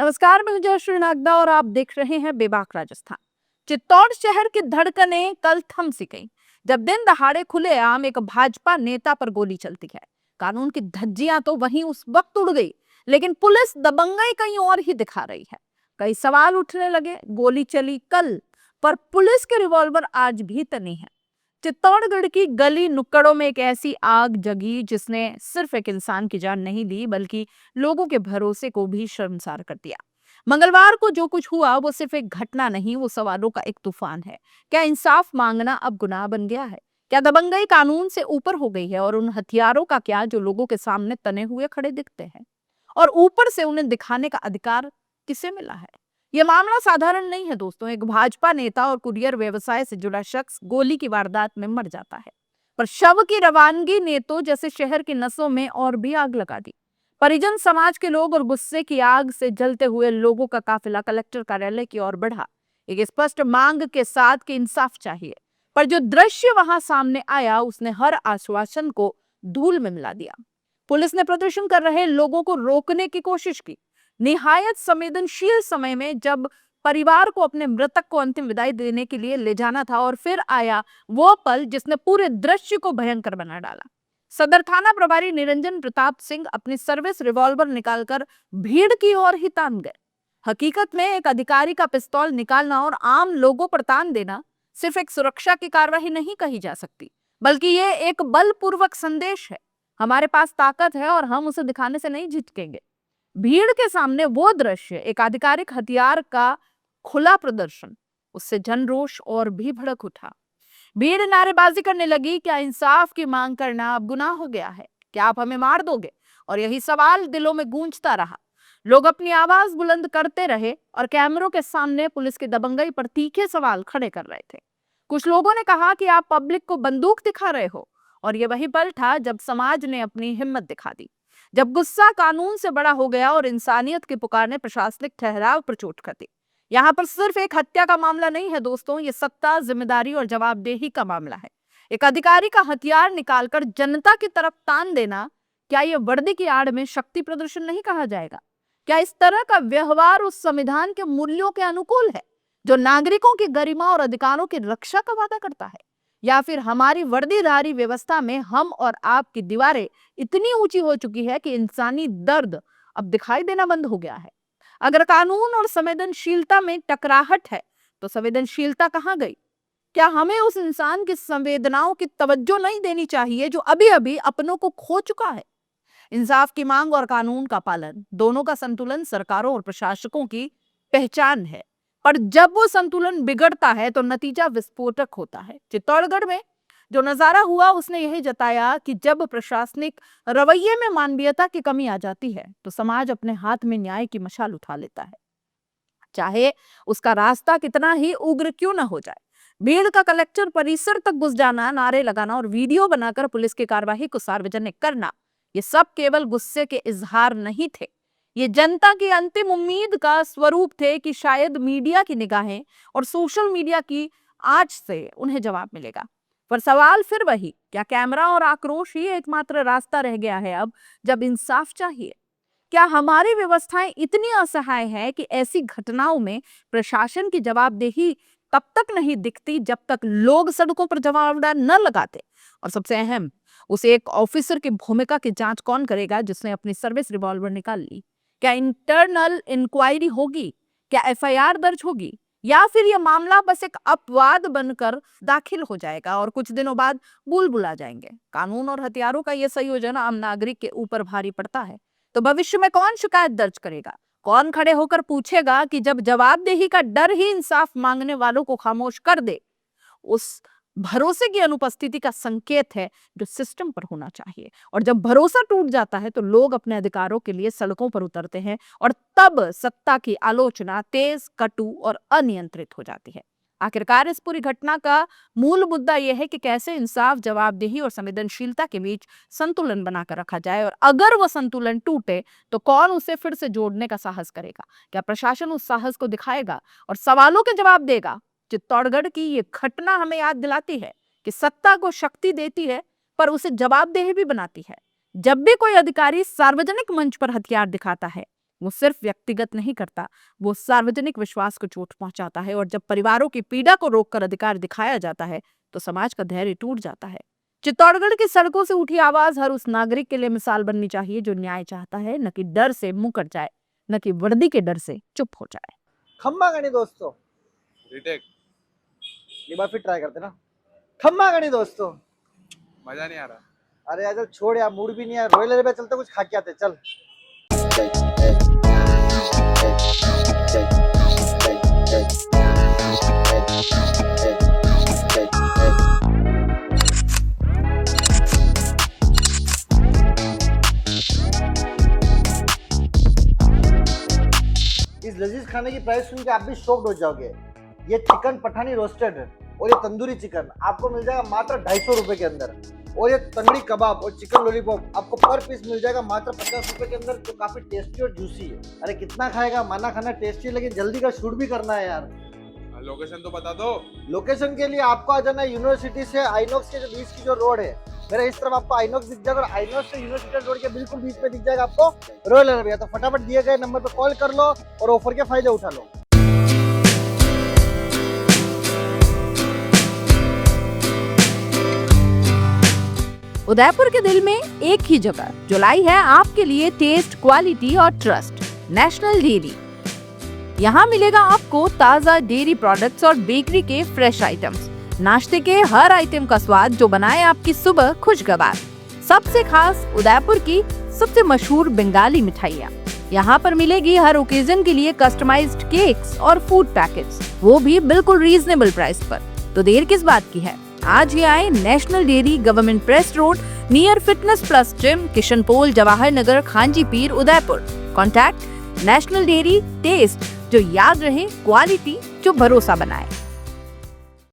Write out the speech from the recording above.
नमस्कार, मैं जयश्री नागदा और आप देख रहे हैं बेबाक राजस्थान। चित्तौड़ शहर की धड़कनें कल थम सी गईं, जब दिन दहाड़े खुलेआम एक भाजपा नेता पर गोली चलती है। कानून की धज्जियां तो वहीं उस वक्त उड़ गई, लेकिन पुलिस दबंगई कहीं और ही दिखा रही है। कई सवाल उठने लगे, गोली चली कल, पर पुलिस के रिवॉल्वर आज भी तनी है। चित्तौड़गढ़ की गली नुक्कड़ों में एक ऐसी आग जगी जिसने सिर्फ एक इंसान की जान नहीं ली, बल्कि लोगों के भरोसे को भी शर्मसार कर दिया। मंगलवार को जो कुछ हुआ वो सिर्फ एक घटना नहीं, वो सवालों का एक तूफान है। क्या इंसाफ मांगना अब गुनाह बन गया है? क्या दबंगई कानून से ऊपर हो गई है? और उन हथियारों का क्या जो लोगों के सामने तने हुए खड़े दिखते हैं, और ऊपर से उन्हें दिखाने का अधिकार किसे मिला है? यह मामला साधारण नहीं है दोस्तों। एक भाजपा नेता और कुरियर व्यवसाय से जुड़ा शख्स गोली की वारदात में मर जाता है, पर शव की रवानगी ने तो जैसे शहर की नसों में और भी आग लगा दी। परिजन, समाज के लोग और गुस्से की आग से जलते हुए लोगों का काफिला कलेक्टर कार्यालय की ओर बढ़ा, एक स्पष्ट मांग के साथ कि इंसाफ चाहिए। पर जो दृश्य वहां सामने आया उसने हर आश्वासन को धूल में मिला दिया। पुलिस ने प्रदर्शन कर रहे लोगों को रोकने की कोशिश की, निहायत संवेदनशील समय में, जब परिवार को अपने मृतक को अंतिम विदाई देने के लिए ले जाना था। और फिर आया वो पल जिसने पूरे दृश्य को भयंकर बना डाला। सदर थाना प्रभारी निरंजन प्रताप सिंह अपनी सर्विस रिवॉल्वर निकालकर भीड़ की ओर ही तान गए। हकीकत में एक अधिकारी का पिस्तौल निकालना और आम लोगों पर तान देना सिर्फ एक सुरक्षा की कार्रवाई नहीं कही जा सकती, बल्कि ये एक बलपूर्वक संदेश है। हमारे पास ताकत है और हम उसे दिखाने से नहीं झिझकेंगे। भीड़ के सामने वो दृश्य, एक आधिकारिक हथियार का खुला प्रदर्शन, उससे जनरोष और भी भड़क उठा। भीड़ नारेबाजी करने लगी, क्या इंसाफ की मांग करना अब गुनाह हो गया है? क्या आप हमें मार दोगे? और यही सवाल दिलों में गूंजता रहा। लोग अपनी आवाज बुलंद करते रहे और कैमरों के सामने पुलिस की दबंगई पर तीखे सवाल खड़े कर रहे थे। कुछ लोगों ने कहा कि आप पब्लिक को बंदूक दिखा रहे हो। और यह वही पल था जब समाज ने अपनी हिम्मत दिखा दी, जब गुस्सा कानून से बड़ा हो गया और इंसानियत की पुकार ने प्रशासनिक ठहराव पर चोट कर दी। यहाँ पर सिर्फ एक हत्या का मामला नहीं है दोस्तों, ये सत्ता, जिम्मेदारी और जवाबदेही का मामला है। एक अधिकारी का हथियार निकालकर जनता की तरफ तान देना, क्या ये वर्दी की आड़ में शक्ति प्रदर्शन नहीं कहा जाएगा? क्या इस तरह का व्यवहार उस संविधान के मूल्यों के अनुकूल है जो नागरिकों की गरिमा और अधिकारों की रक्षा का वादा करता है? या फिर हमारी वर्दीधारी व्यवस्था में हम और आपकी दीवारें इतनी ऊंची हो चुकी है कि इंसानी दर्द अब दिखाई देना बंद हो गया है? अगर कानून और संवेदनशीलता में टकराहट है, तो संवेदनशीलता कहाँ गई? क्या हमें उस इंसान की संवेदनाओं की तवज्जो नहीं देनी चाहिए जो अभी अभी अपनों को खो चुका है? इंसाफ की मांग और कानून का पालन, दोनों का संतुलन सरकारों और प्रशासकों की पहचान है। पर जब वो संतुलन बिगड़ता है तो नतीजा विस्फोटक होता है। चित्तौड़गढ़ में जो नजारा हुआ उसने यही जताया कि जब प्रशासनिक रवैये में मानवीयता की कमी आ जाती है तो समाज अपने हाथ में न्याय की मशाल उठा लेता है, चाहे उसका रास्ता कितना ही उग्र क्यों ना हो जाए। भीड़ का कलेक्टर परिसर तक घुस जाना, नारे लगाना और वीडियो बनाकर पुलिस की कार्रवाई को सार्वजनिक करना, ये सब केवल गुस्से के इजहार नहीं थे। ये जनता की अंतिम उम्मीद का स्वरूप थे कि शायद मीडिया की निगाहें और सोशल मीडिया की आंच से उन्हें जवाब मिलेगा। पर सवाल फिर वही, क्या कैमरा और आक्रोश ही एकमात्र रास्ता रह गया है अब, जब इंसाफ चाहिए? क्या हमारी व्यवस्थाएं इतनी असहाय है कि ऐसी घटनाओं में प्रशासन की जवाबदेही तब तक नहीं दिखती जब तक लोग सड़कों पर जवाबदार न लगाते? और सबसे अहम, उस एक ऑफिसर की भूमिका की जांच कौन करेगा जिसने अपनी सर्विस रिवॉल्वर निकाल ली? क्या इंटरनल इंक्वायरी होगी? क्या एफआईआर दर्ज होगी? या फिर यह मामला बस एक अपवाद बनकर दाखिल हो जाएगा और कुछ दिनों बाद भूल भुला जाएंगे? कानून और हथियारों का यह संयोजन आम नागरिक के ऊपर भारी पड़ता है। तो भविष्य में कौन शिकायत दर्ज करेगा? कौन खड़े होकर पूछेगा कि जब जवाबदेही का डर ही इंसाफ मांगने वालों को खामोश कर दे? उस भरोसे की अनुपस्थिति का संकेत है जो सिस्टम पर होना चाहिए। और जब भरोसा टूट जाता है तो लोग अपने अधिकारों के लिए सड़कों पर उतरते हैं, और तब सत्ता की आलोचना तेज, कटु और अनियंत्रित हो जाती है। आखिरकार इस पूरी घटना का मूल मुद्दा यह है कि कैसे इंसाफ, जवाबदेही और संवेदनशीलता के बीच संतुलन बनाकर रखा जाए, और अगर वो संतुलन टूटे तो कौन उसे फिर से जोड़ने का साहस करेगा? क्या प्रशासन उस साहस को दिखाएगा और सवालों के जवाब देगा? चित्तौड़गढ़ की ये घटना हमें याद दिलाती है कि सत्ता को शक्ति देती है पर उसे जवाबदेह भी बनाती है। जब भी कोई अधिकारी सार्वजनिक मंच पर हथियार दिखाता है, वो सिर्फ व्यक्तिगत नहीं करता, वो सार्वजनिक विश्वास को चोट पहुंचाता है। और जब परिवारों की पीड़ा को रोककर अधिकार दिखाया जाता है तो समाज का धैर्य टूट जाता है। चित्तौड़गढ़ की सड़कों से उठी आवाज हर उस नागरिक के लिए मिसाल बननी चाहिए जो न्याय चाहता है, न कि डर से मुंह कट जाए, न कि वर्दी के डर से चुप हो जाए। खम्मा गणी दोस्तों, रिटेक एक बार फिर ट्राई करते ना। खम्मा गणी दोस्तों, मजा नहीं आ रहा। अरे यार छोड़ यार, मूड भी नहीं है। रॉयल एयर पे चलते, कुछ खा के आते, चल। इस लजीज खाने की प्राइस सुन के आप भी शॉक्ड हो जाओगे। ये चिकन पठानी रोस्टेड और ये तंदूरी चिकन आपको मिल जाएगा मात्र 250 रुपए के अंदर। और ये तंगड़ी कबाब और चिकन लॉलीपॉप आपको पर पीस मिल जाएगा मात्र 50 रुपए के अंदर, जो काफी टेस्टी और जूसी है। अरे कितना खाएगा, माना खाना टेस्टी है, लेकिन जल्दी का शूट भी करना है यार। लोकेशन तो बता दो। लोकेशन के लिए आपको आ जाना है यूनिवर्सिटी से आइनॉक्स के जो बीच की जो रोड है, मेरे इस तरफ आपको आइनॉक्स दिख जाएगा, और आइनॉक्स से यूनिवर्सिटी रोड के बिल्कुल बीच में दिख जाएगा आपको रॉयल एयर भैया। तो फटाफट दिए गए नंबर पर कॉल कर लो और ऑफर के फायदे उठा लो। उदयपुर के दिल में एक ही जगह जो लाई है आपके लिए टेस्ट, क्वालिटी और ट्रस्ट, नेशनल डेयरी। यहाँ मिलेगा आपको ताजा डेयरी प्रोडक्ट्स और बेकरी के फ्रेश आइटम्स, नाश्ते के हर आइटम का स्वाद जो बनाए आपकी सुबह खुशगवार। सबसे खास उदयपुर की सबसे मशहूर बंगाली मिठाइयाँ। यहाँ पर मिलेगी हर ओकेजन के लिए कस्टमाइज्ड केक्स और फूड पैकेट्स, वो भी बिल्कुल रीजनेबल प्राइस पर। तो देर किस बात की है, आज ही आए national dairy, government press road, near fitness plus gym, Kishan Pol, Jawahar Nagar, Khanchi Peer, Udaipur. Contact national dairy, taste जो याद रहे, क्वालिटी जो भरोसा बनाए।